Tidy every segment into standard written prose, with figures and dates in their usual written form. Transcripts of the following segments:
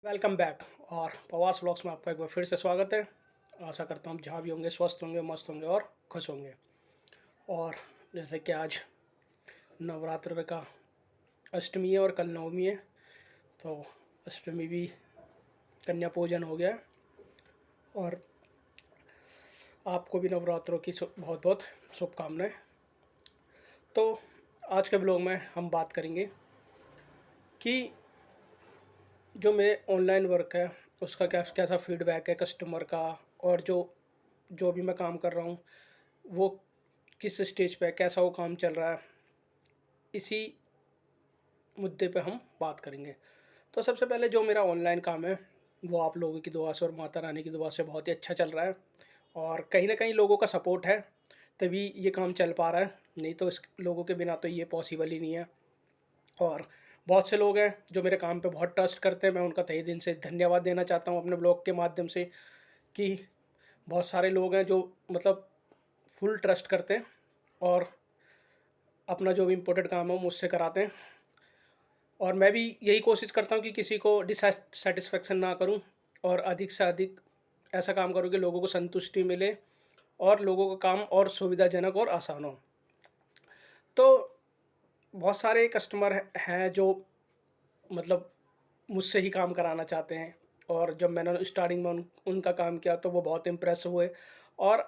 Welcome back. और प्रवास vlogs में आपका एक बार फिर से स्वागत है। आशा करता हूँ आप जहाँ भी होंगे स्वस्थ होंगे, मस्त होंगे और खुश होंगे। और जैसे कि आज नवरात्र का अष्टमी है और कल नवमी है, तो अष्टमी भी कन्या पूजन हो गया है। और आपको भी नवरात्रों की बहुत बहुत शुभकामनाएं। तो आज के ब्लॉग में हम बात करेंगे कि जो मेरे ऑनलाइन वर्क है उसका कैसा फीडबैक है कस्टमर का, और जो जो भी मैं काम कर रहा हूँ वो किस स्टेज पे है, कैसा वो काम चल रहा है, इसी मुद्दे पे हम बात करेंगे। तो सबसे पहले जो मेरा ऑनलाइन काम है वो आप लोगों की दुआ से और माता रानी की दुआ से बहुत ही अच्छा चल रहा है। और कहीं ना कहीं लोगों का सपोर्ट है तभी ये काम चल पा रहा है, नहीं तो इस लोगों के बिना तो ये पॉसिबल ही नहीं है। और बहुत से लोग हैं जो मेरे काम पे बहुत ट्रस्ट करते हैं, मैं उनका तहे दिन से धन्यवाद देना चाहता हूँ अपने ब्लॉग के माध्यम से। कि बहुत सारे लोग हैं जो मतलब फुल ट्रस्ट करते हैं और अपना जो भी इम्पोर्टेंट काम है वो मुझसे कराते हैं। और मैं भी यही कोशिश करता हूँ कि किसी को डिससेटिस्फेक्शन ना करूँ और अधिक से अधिक ऐसा काम करूँ कि लोगों को संतुष्टि मिले और लोगों का काम और सुविधाजनक और आसान हो। तो बहुत सारे कस्टमर हैं जो मतलब मुझसे ही काम कराना चाहते हैं। और जब मैंने स्टार्टिंग में उनका काम किया तो वो बहुत इम्प्रेस हुए। और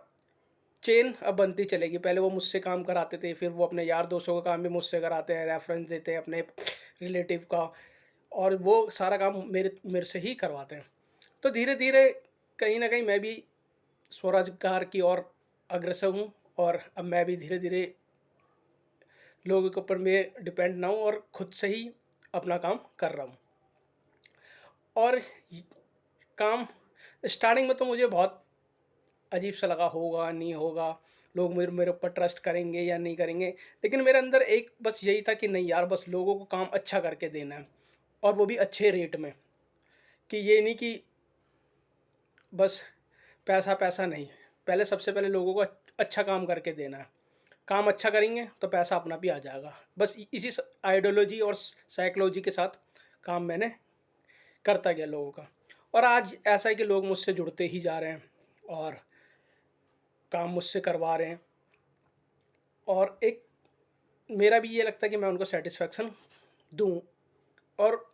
चेन अब बनती चलेगी, पहले वो मुझसे काम कराते थे, फिर वो अपने यार दोस्तों का काम भी मुझसे कराते हैं, रेफरेंस देते हैं अपने रिलेटिव का, और वो सारा काम मेरे मेरे से ही करवाते हैं। तो धीरे धीरे कहीं ना कहीं मैं भी स्वरोजगार की ओर अग्रसर हूँ। और अब मैं भी धीरे धीरे लोगों के ऊपर मैं डिपेंड ना हूँ और खुद से ही अपना काम कर रहा हूँ। और काम स्टार्टिंग में तो मुझे बहुत अजीब सा लगा, होगा नहीं होगा, लोग मेरे मेरे ऊपर ट्रस्ट करेंगे या नहीं करेंगे। लेकिन मेरे अंदर एक बस यही था कि नहीं यार, बस लोगों को काम अच्छा करके देना है, और वो भी अच्छे रेट में। कि ये नहीं कि बस पैसा पैसा नहीं, पहले सबसे पहले लोगों को अच्छा काम करके देना है। काम अच्छा करेंगे तो पैसा अपना भी आ जाएगा। बस इसी आइडियोलॉजी और साइकोलॉजी के साथ काम मैंने करता गया लोगों का। और आज ऐसा है कि लोग मुझसे जुड़ते ही जा रहे हैं और काम मुझसे करवा रहे हैं। और एक मेरा भी ये लगता है कि मैं उनको सेटिस्फेक्शन दूँ। और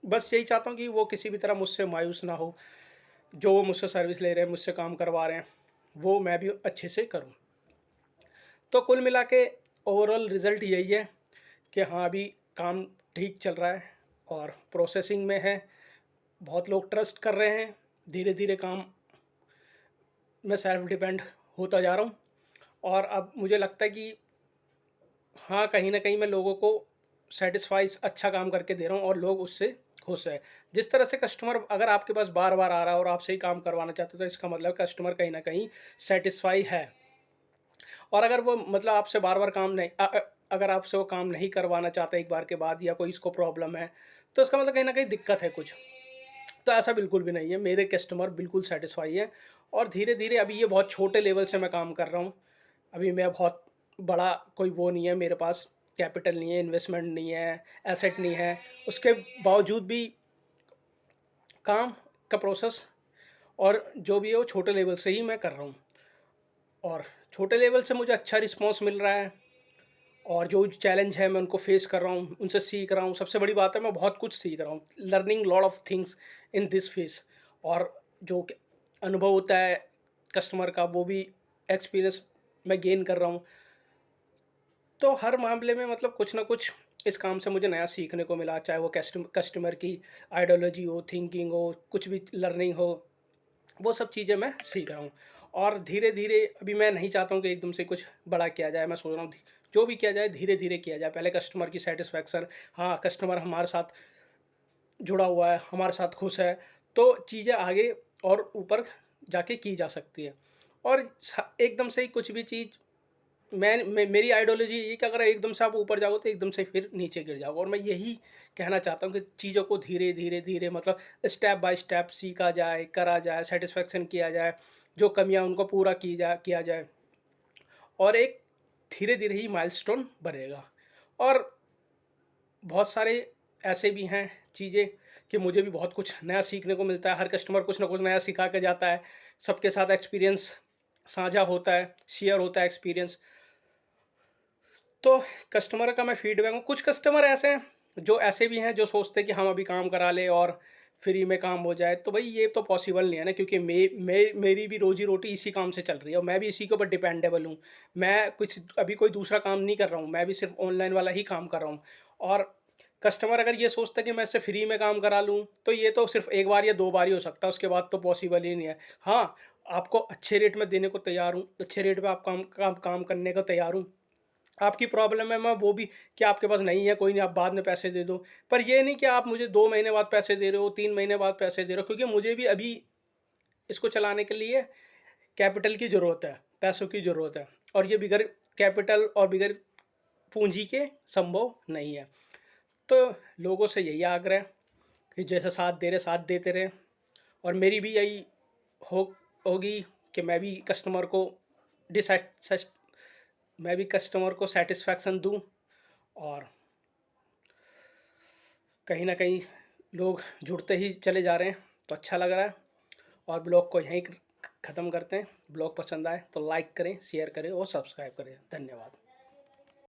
बस यही चाहता हूँ कि वो किसी भी तरह मुझसे मायूस ना हो। जो वो मुझसे सर्विस ले रहे हैं, मुझसे काम करवा रहे हैं, वो मैं भी अच्छे से करूँ। तो कुल मिला के ओवरऑल रिज़ल्ट यही है कि हाँ, अभी काम ठीक चल रहा है और प्रोसेसिंग में है। बहुत लोग ट्रस्ट कर रहे हैं। धीरे धीरे काम मैं सेल्फ डिपेंड होता जा रहा हूँ। और अब मुझे लगता है कि हाँ, कहीं न कहीं मैं लोगों को सैटिस्फाइज़ अच्छा काम करके दे रहा हूँ और लोग उससे खुश हैं। जिस तरह से कस्टमर अगर आपके पास बार-बार आ रहा है और आपसे ही काम करवाना चाहता है, तो इसका मतलब कस्टमर कहीं न कहीं सैटिस्फाई है। और अगर वो मतलब आपसे बार-बार काम नहीं अगर आपसे वो काम नहीं करवाना चाहता एक बार के बाद, या कोई इसको प्रॉब्लम है, तो इसका मतलब कहीं न कहीं दिक्कत है कुछ। तो ऐसा बिल्कुल भी नहीं है, मेरे कस्टमर बिल्कुल सैटिस्फाई हैं। और धीरे-धीरे अभी ये बहुत छोटे लेवल से मैं काम कर रहा हूँ। अभी मैं बहुत बड़ा कोई वो नहीं है मेरे पास, कैपिटल नहीं है, इन्वेस्टमेंट नहीं है, एसेट नहीं है। उसके बावजूद भी काम का प्रोसेस और जो भी है वो छोटे लेवल से ही मैं कर रहा हूँ। और छोटे लेवल से मुझे अच्छा रिस्पॉन्स मिल रहा है। और जो चैलेंज है मैं उनको फेस कर रहा हूँ, उनसे सीख रहा हूँ। सबसे बड़ी बात है, मैं बहुत कुछ सीख रहा हूँ, learning lot of things in this face. और जो अनुभव होता है कस्टमर का, वो भी एक्सपीरियंस मैं गेन कर रहा हूँ। तो हर मामले में मतलब कुछ ना कुछ इस काम से मुझे नया सीखने को मिला, चाहे वो कस्टमर की आइडियोलॉजी हो, थिंकिंग हो, कुछ भी लर्निंग हो, वो सब चीज़ें मैं सीख रहा हूँ। और धीरे-धीरे अभी मैं नहीं चाहता हूँ कि एकदम से कुछ बड़ा किया जाए। मैं सोच रहा हूँ जो भी किया जाए धीरे-धीरे किया जाए। पहले कस्टमर की सैटिस्फैक्शन, हाँ, कस्टमर हमारे साथ जुड़ा हुआ है, हमारे साथ खुश है, तो चीज़ें आगे और ऊपर जाके की जा सकती है। और स एकदम से ही कुछ भी चीज़ मेरी आइडियोलॉजी ये है कि अगर एकदम से आप ऊपर जाओगे तो एकदम से फिर नीचे गिर जाओगे। और मैं यही कहना चाहता हूँ कि चीज़ों को धीरे धीरे धीरे मतलब स्टेप बाय स्टेप सीखा जाए, करा जाए, सेटिस्फेक्शन किया जाए, जो कमियां उनको पूरा किया जाए। और एक धीरे धीरे ही माइलस्टोन बनेगा। और बहुत सारे ऐसे भी हैं चीज़ें कि मुझे भी बहुत कुछ नया सीखने को मिलता है। हर कस्टमर कुछ ना कुछ नया सिखा के जाता है। सबके साथ एक्सपीरियंस साझा होता है, शेयर होता है एक्सपीरियंस। तो कस्टमर का मैं फीडबैक हूँ, कुछ कस्टमर ऐसे हैं, जो ऐसे भी हैं जो सोचते हैं कि हम अभी काम करा लें और फ्री में काम हो जाए। तो भई ये तो पॉसिबल नहीं है ना, क्योंकि मेरी भी रोज़ी-रोटी इसी काम से चल रही है और मैं भी इसी के ऊपर डिपेंडेबल हूँ। मैं कुछ अभी कोई दूसरा काम नहीं कर रहा हूँ, मैं भी सिर्फ़ ऑनलाइन वाला ही काम कर रहा हूँ। और कस्टमर अगर ये सोचता है कि मैं इससे फ्री में काम करा लूँ, तो ये तो सिर्फ़ 1 बार या 2 बार ही हो सकता है, उसके बाद तो पॉसिबल ही नहीं है। हाँ, आपको अच्छे रेट में देने को तैयार हूँ, अच्छे रेट पे आप काम करने को तैयार हूँ। आपकी प्रॉब्लम है, मैं वो भी कि आपके पास नहीं है, कोई नहीं, आप बाद में पैसे दे दो। पर ये नहीं कि आप मुझे 2 महीने बाद पैसे दे रहे हो, 3 महीने बाद पैसे दे रहे हो, क्योंकि मुझे भी अभी इसको चलाने के लिए कैपिटल की ज़रूरत है, पैसों की ज़रूरत है, और ये बगैर कैपिटल और बगैर पूँजी के संभव नहीं है। तो लोगों से यही आग्रह कि जैसे साथ दे रहे, साथ देते रहें, और मेरी भी यही हो होगी कि डिसैट सस मैं भी कस्टमर को सैटिस्फैक्शन दूँ, और कहीं न कहीं लोग जुड़ते ही चले जा रहे हैं, तो अच्छा लग रहा है। और ब्लॉग को यहीं ख़त्म करते हैं। ब्लॉग पसंद आए तो लाइक करें, शेयर करें और सब्सक्राइब करें। धन्यवाद।